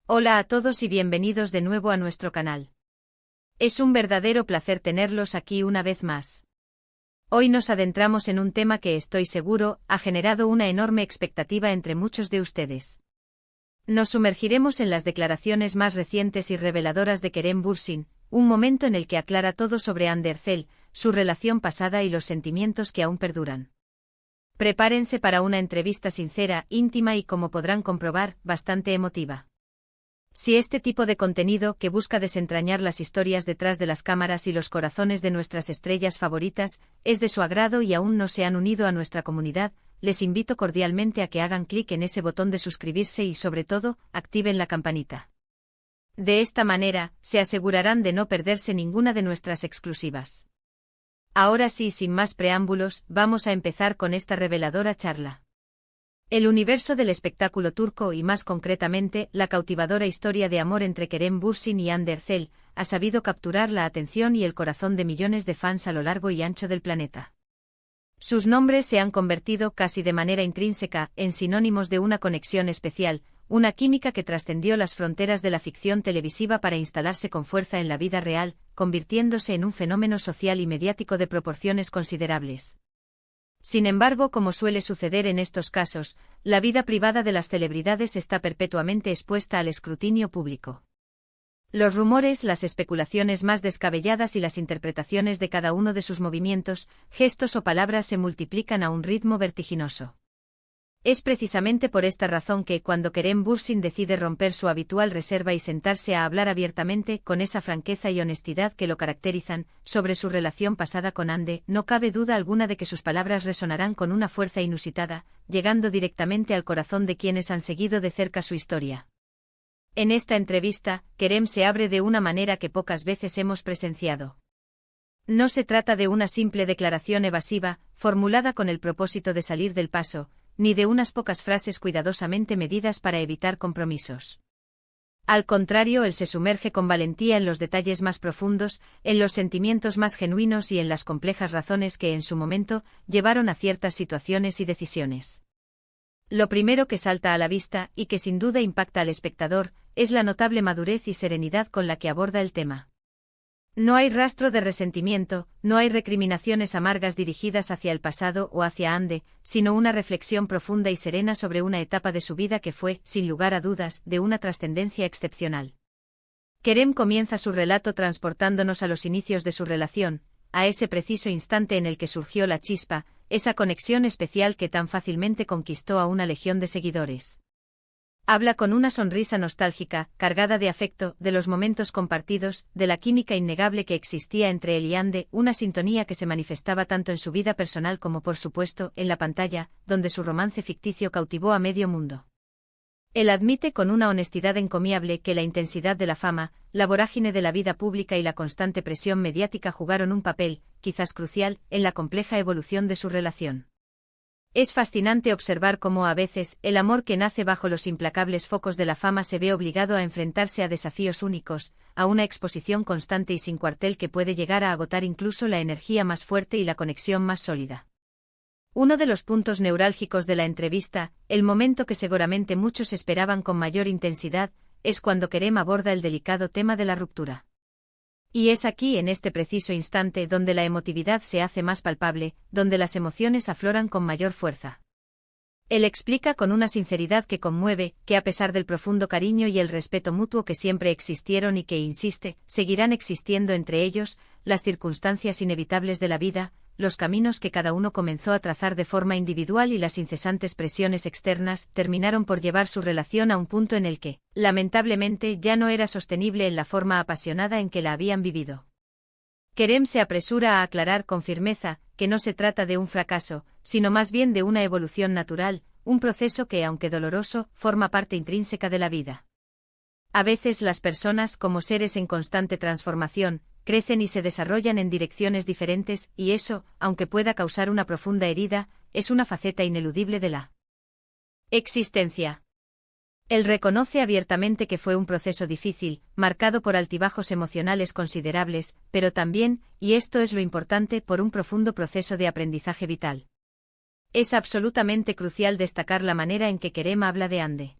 Hola a todos y bienvenidos de nuevo a nuestro canal. Es un verdadero placer tenerlos aquí una vez más. Hoy nos adentramos en un tema que estoy seguro ha generado una enorme expectativa entre muchos de ustedes. Nos sumergiremos en las declaraciones más recientes y reveladoras de Kerem Bürsin, un momento en el que aclara todo sobre Hande Erçel, su relación pasada y los sentimientos que aún perduran. Prepárense para una entrevista sincera, íntima y, como podrán comprobar, bastante emotiva. Si este tipo de contenido, que busca desentrañar las historias detrás de las cámaras y los corazones de nuestras estrellas favoritas, es de su agrado y aún no se han unido a nuestra comunidad, les invito cordialmente a que hagan clic en ese botón de suscribirse y, sobre todo, activen la campanita. De esta manera, se asegurarán de no perderse ninguna de nuestras exclusivas. Ahora sí, sin más preámbulos, vamos a empezar con esta reveladora charla. El universo del espectáculo turco y más concretamente la cautivadora historia de amor entre Kerem Bürsin y Hande Erçel ha sabido capturar la atención y el corazón de millones de fans a lo largo y ancho del planeta. Sus nombres se han convertido casi de manera intrínseca en sinónimos de una conexión especial, una química que trascendió las fronteras de la ficción televisiva para instalarse con fuerza en la vida real, convirtiéndose en un fenómeno social y mediático de proporciones considerables. Sin embargo, como suele suceder en estos casos, la vida privada de las celebridades está perpetuamente expuesta al escrutinio público. Los rumores, las especulaciones más descabelladas y las interpretaciones de cada uno de sus movimientos, gestos o palabras se multiplican a un ritmo vertiginoso. Es precisamente por esta razón que, cuando Kerem Bürsin decide romper su habitual reserva y sentarse a hablar abiertamente, con esa franqueza y honestidad que lo caracterizan, sobre su relación pasada con Hande, no cabe duda alguna de que sus palabras resonarán con una fuerza inusitada, llegando directamente al corazón de quienes han seguido de cerca su historia. En esta entrevista, Kerem se abre de una manera que pocas veces hemos presenciado. No se trata de una simple declaración evasiva, formulada con el propósito de salir del paso, ni de unas pocas frases cuidadosamente medidas para evitar compromisos. Al contrario, él se sumerge con valentía en los detalles más profundos, en los sentimientos más genuinos y en las complejas razones que en su momento llevaron a ciertas situaciones y decisiones. Lo primero que salta a la vista, y que sin duda impacta al espectador, es la notable madurez y serenidad con la que aborda el tema. No hay rastro de resentimiento, no hay recriminaciones amargas dirigidas hacia el pasado o hacia Hande, sino una reflexión profunda y serena sobre una etapa de su vida que fue, sin lugar a dudas, de una trascendencia excepcional. Kerem comienza su relato transportándonos a los inicios de su relación, a ese preciso instante en el que surgió la chispa, esa conexión especial que tan fácilmente conquistó a una legión de seguidores. Habla con una sonrisa nostálgica, cargada de afecto, de los momentos compartidos, de la química innegable que existía entre él y Hande, una sintonía que se manifestaba tanto en su vida personal como, por supuesto, en la pantalla, donde su romance ficticio cautivó a medio mundo. Él admite con una honestidad encomiable que la intensidad de la fama, la vorágine de la vida pública y la constante presión mediática jugaron un papel, quizás crucial, en la compleja evolución de su relación. Es fascinante observar cómo a veces, el amor que nace bajo los implacables focos de la fama se ve obligado a enfrentarse a desafíos únicos, a una exposición constante y sin cuartel que puede llegar a agotar incluso la energía más fuerte y la conexión más sólida. Uno de los puntos neurálgicos de la entrevista, el momento que seguramente muchos esperaban con mayor intensidad, es cuando Kerem aborda el delicado tema de la ruptura. Y es aquí, en este preciso instante, donde la emotividad se hace más palpable, donde las emociones afloran con mayor fuerza. Él explica con una sinceridad que conmueve, que a pesar del profundo cariño y el respeto mutuo que siempre existieron y que, insiste, seguirán existiendo entre ellos, las circunstancias inevitables de la vida, los caminos que cada uno comenzó a trazar de forma individual y las incesantes presiones externas terminaron por llevar su relación a un punto en el que, lamentablemente, ya no era sostenible en la forma apasionada en que la habían vivido. Kerem se apresura a aclarar con firmeza que no se trata de un fracaso, sino más bien de una evolución natural, un proceso que, aunque doloroso, forma parte intrínseca de la vida. A veces las personas, como seres en constante transformación, crecen y se desarrollan en direcciones diferentes, y eso, aunque pueda causar una profunda herida, es una faceta ineludible de la existencia. Él reconoce abiertamente que fue un proceso difícil, marcado por altibajos emocionales considerables, pero también, y esto es lo importante, por un profundo proceso de aprendizaje vital. Es absolutamente crucial destacar la manera en que Kerem habla de Hande.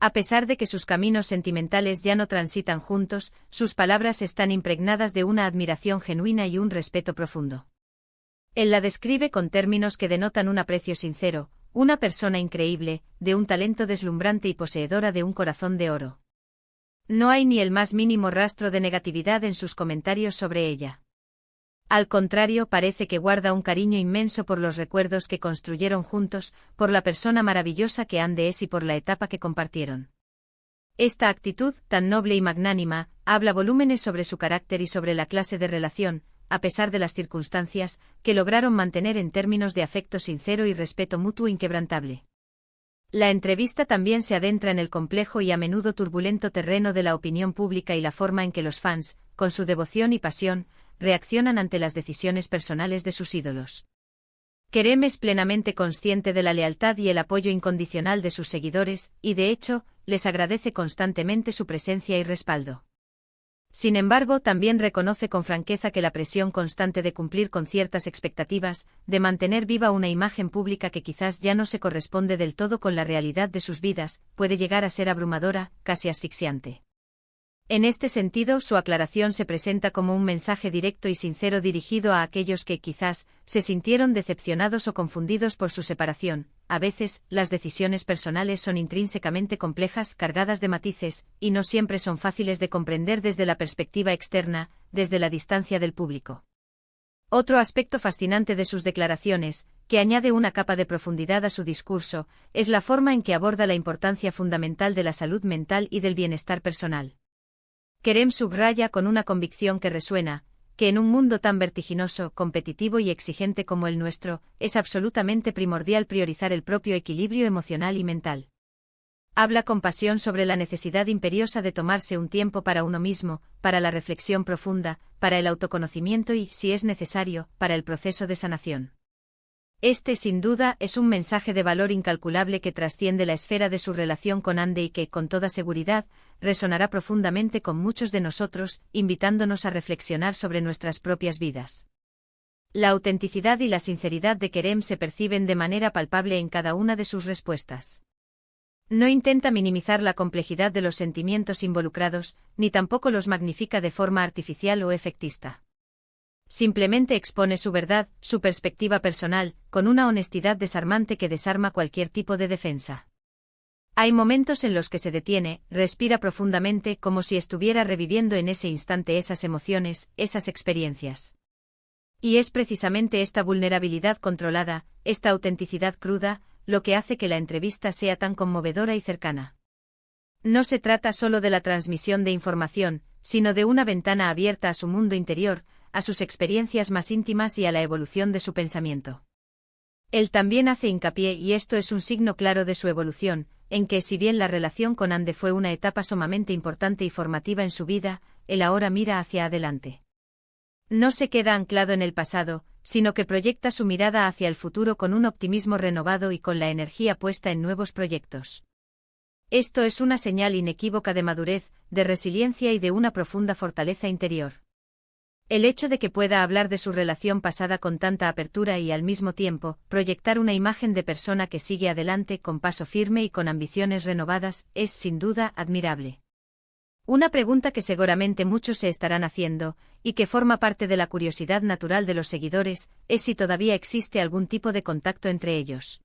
A pesar de que sus caminos sentimentales ya no transitan juntos, sus palabras están impregnadas de una admiración genuina y un respeto profundo. Él la describe con términos que denotan un aprecio sincero, una persona increíble, de un talento deslumbrante y poseedora de un corazón de oro. No hay ni el más mínimo rastro de negatividad en sus comentarios sobre ella. Al contrario, parece que guarda un cariño inmenso por los recuerdos que construyeron juntos, por la persona maravillosa que Anne es y por la etapa que compartieron. Esta actitud, tan noble y magnánima, habla volúmenes sobre su carácter y sobre la clase de relación, a pesar de las circunstancias, que lograron mantener en términos de afecto sincero y respeto mutuo inquebrantable. La entrevista también se adentra en el complejo y a menudo turbulento terreno de la opinión pública y la forma en que los fans, con su devoción y pasión, reaccionan ante las decisiones personales de sus ídolos. Kerem es plenamente consciente de la lealtad y el apoyo incondicional de sus seguidores, y de hecho, les agradece constantemente su presencia y respaldo. Sin embargo, también reconoce con franqueza que la presión constante de cumplir con ciertas expectativas, de mantener viva una imagen pública que quizás ya no se corresponde del todo con la realidad de sus vidas, puede llegar a ser abrumadora, casi asfixiante. En este sentido, su aclaración se presenta como un mensaje directo y sincero dirigido a aquellos que, quizás, se sintieron decepcionados o confundidos por su separación. A veces, las decisiones personales son intrínsecamente complejas, cargadas de matices, y no siempre son fáciles de comprender desde la perspectiva externa, desde la distancia del público. Otro aspecto fascinante de sus declaraciones, que añade una capa de profundidad a su discurso, es la forma en que aborda la importancia fundamental de la salud mental y del bienestar personal. Kerem subraya con una convicción que resuena, que en un mundo tan vertiginoso, competitivo y exigente como el nuestro, es absolutamente primordial priorizar el propio equilibrio emocional y mental. Habla con pasión sobre la necesidad imperiosa de tomarse un tiempo para uno mismo, para la reflexión profunda, para el autoconocimiento y, si es necesario, para el proceso de sanación. Este, sin duda, es un mensaje de valor incalculable que trasciende la esfera de su relación con Anne y que, con toda seguridad, resonará profundamente con muchos de nosotros, invitándonos a reflexionar sobre nuestras propias vidas. La autenticidad y la sinceridad de Kerem se perciben de manera palpable en cada una de sus respuestas. No intenta minimizar la complejidad de los sentimientos involucrados, ni tampoco los magnifica de forma artificial o efectista. Simplemente expone su verdad, su perspectiva personal, con una honestidad desarmante que desarma cualquier tipo de defensa. Hay momentos en los que se detiene, respira profundamente como si estuviera reviviendo en ese instante esas emociones, esas experiencias. Y es precisamente esta vulnerabilidad controlada, esta autenticidad cruda, lo que hace que la entrevista sea tan conmovedora y cercana. No se trata solo de la transmisión de información, sino de una ventana abierta a su mundo interior, a sus experiencias más íntimas y a la evolución de su pensamiento. Él también hace hincapié, y esto es un signo claro de su evolución, en que si bien la relación con Anne fue una etapa sumamente importante y formativa en su vida, él ahora mira hacia adelante. No se queda anclado en el pasado, sino que proyecta su mirada hacia el futuro con un optimismo renovado y con la energía puesta en nuevos proyectos. Esto es una señal inequívoca de madurez, de resiliencia y de una profunda fortaleza interior. El hecho de que pueda hablar de su relación pasada con tanta apertura y al mismo tiempo, proyectar una imagen de persona que sigue adelante con paso firme y con ambiciones renovadas, es sin duda admirable. Una pregunta que seguramente muchos se estarán haciendo, y que forma parte de la curiosidad natural de los seguidores, es si todavía existe algún tipo de contacto entre ellos.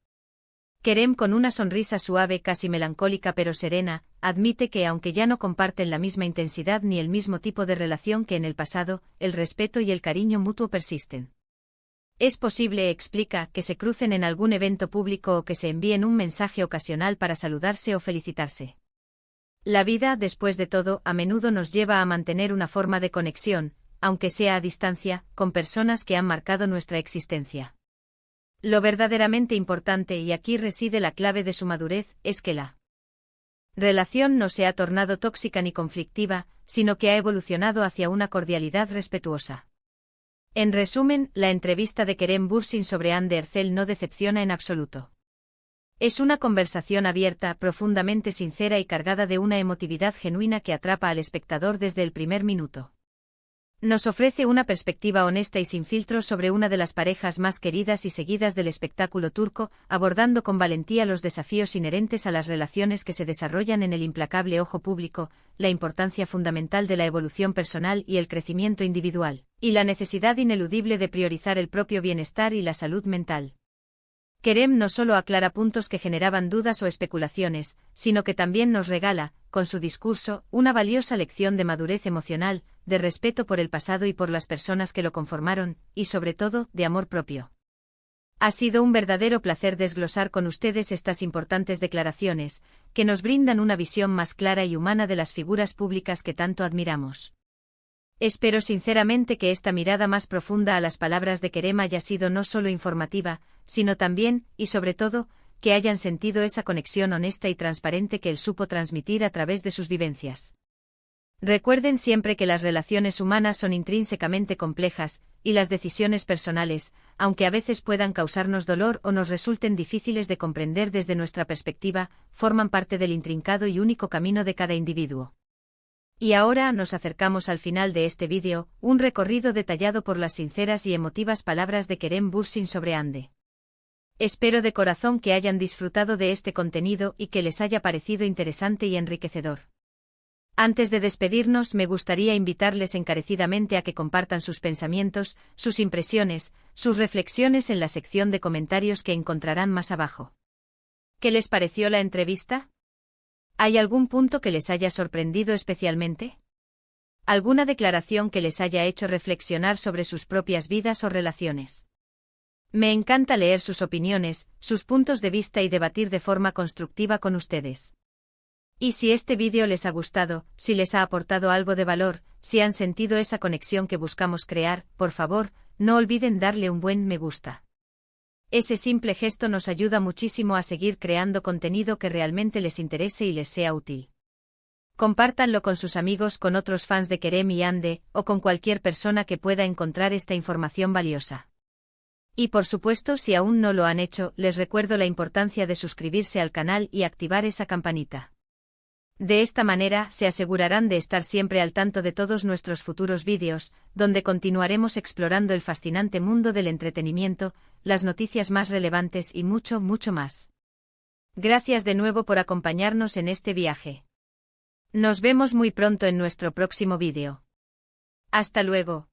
Kerem, con una sonrisa suave, casi melancólica pero serena, admite que aunque ya no comparten la misma intensidad ni el mismo tipo de relación que en el pasado, el respeto y el cariño mutuo persisten. Es posible, explica, que se crucen en algún evento público o que se envíen un mensaje ocasional para saludarse o felicitarse. La vida, después de todo, a menudo nos lleva a mantener una forma de conexión, aunque sea a distancia, con personas que han marcado nuestra existencia. Lo verdaderamente importante, y aquí reside la clave de su madurez, es que la relación no se ha tornado tóxica ni conflictiva, sino que ha evolucionado hacia una cordialidad respetuosa. En resumen, la entrevista de Kerem Bürsin sobre Anne Erzel no decepciona en absoluto. Es una conversación abierta, profundamente sincera y cargada de una emotividad genuina que atrapa al espectador desde el primer minuto. Nos ofrece una perspectiva honesta y sin filtros sobre una de las parejas más queridas y seguidas del espectáculo turco, abordando con valentía los desafíos inherentes a las relaciones que se desarrollan en el implacable ojo público, la importancia fundamental de la evolución personal y el crecimiento individual, y la necesidad ineludible de priorizar el propio bienestar y la salud mental. Kerem no solo aclara puntos que generaban dudas o especulaciones, sino que también nos regala, con su discurso, una valiosa lección de madurez emocional, de respeto por el pasado y por las personas que lo conformaron, y sobre todo, de amor propio. Ha sido un verdadero placer desglosar con ustedes estas importantes declaraciones, que nos brindan una visión más clara y humana de las figuras públicas que tanto admiramos. Espero sinceramente que esta mirada más profunda a las palabras de Kerem haya sido no solo informativa, sino también, y sobre todo, que hayan sentido esa conexión honesta y transparente que él supo transmitir a través de sus vivencias. Recuerden siempre que las relaciones humanas son intrínsecamente complejas, y las decisiones personales, aunque a veces puedan causarnos dolor o nos resulten difíciles de comprender desde nuestra perspectiva, forman parte del intrincado y único camino de cada individuo. Y ahora nos acercamos al final de este vídeo, un recorrido detallado por las sinceras y emotivas palabras de Kerem Bürsin sobre Hande. Espero de corazón que hayan disfrutado de este contenido y que les haya parecido interesante y enriquecedor. Antes de despedirnos, me gustaría invitarles encarecidamente a que compartan sus pensamientos, sus impresiones, sus reflexiones en la sección de comentarios que encontrarán más abajo. ¿Qué les pareció la entrevista? ¿Hay algún punto que les haya sorprendido especialmente? ¿Alguna declaración que les haya hecho reflexionar sobre sus propias vidas o relaciones? Me encanta leer sus opiniones, sus puntos de vista y debatir de forma constructiva con ustedes. Y si este vídeo les ha gustado, si les ha aportado algo de valor, si han sentido esa conexión que buscamos crear, por favor, no olviden darle un buen me gusta. Ese simple gesto nos ayuda muchísimo a seguir creando contenido que realmente les interese y les sea útil. Compártanlo con sus amigos, con otros fans de Kerem y Hande, o con cualquier persona que pueda encontrar esta información valiosa. Y por supuesto, si aún no lo han hecho, les recuerdo la importancia de suscribirse al canal y activar esa campanita. De esta manera, se asegurarán de estar siempre al tanto de todos nuestros futuros vídeos, donde continuaremos explorando el fascinante mundo del entretenimiento, las noticias más relevantes y mucho, mucho más. Gracias de nuevo por acompañarnos en este viaje. Nos vemos muy pronto en nuestro próximo vídeo. Hasta luego.